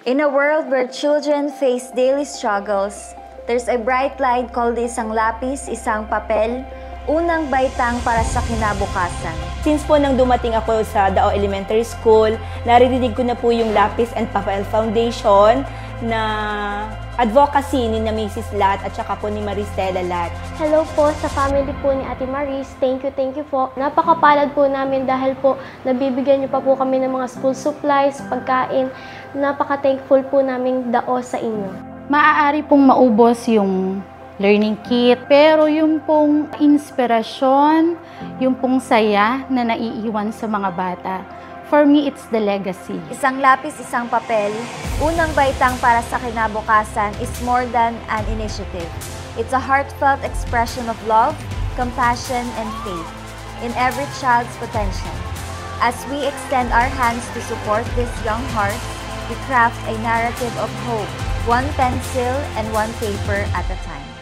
In a world where children face daily struggles, there's a bright light called isang lapis, isang papel, unang baitang para sa kinabukasan. Since po nang dumating ako sa Dao Elementary School, naririnig ko na po yung Lapis and Papel Foundation na advocacy ni na Mrs. Lat at saka po ni Maristela Lat. Hello po sa family po ni Ate Maris. Thank you po. Napakapalad po namin dahil po nabibigyan niyo pa po kami ng mga school supplies, pagkain. Napaka-thankful po namin Dao sa inyo. Maaari pong maubos yung learning kit, pero yung pong inspirasyon, yung pong saya na naiiwan sa mga bata, for me, it's the legacy. Isang lapis, isang papel, unang baitang para sa kinabukasan is more than an initiative. It's a heartfelt expression of love, compassion, and faith in every child's potential. As we extend our hands to support these young hearts, we craft a narrative of hope, one pencil and one paper at a time.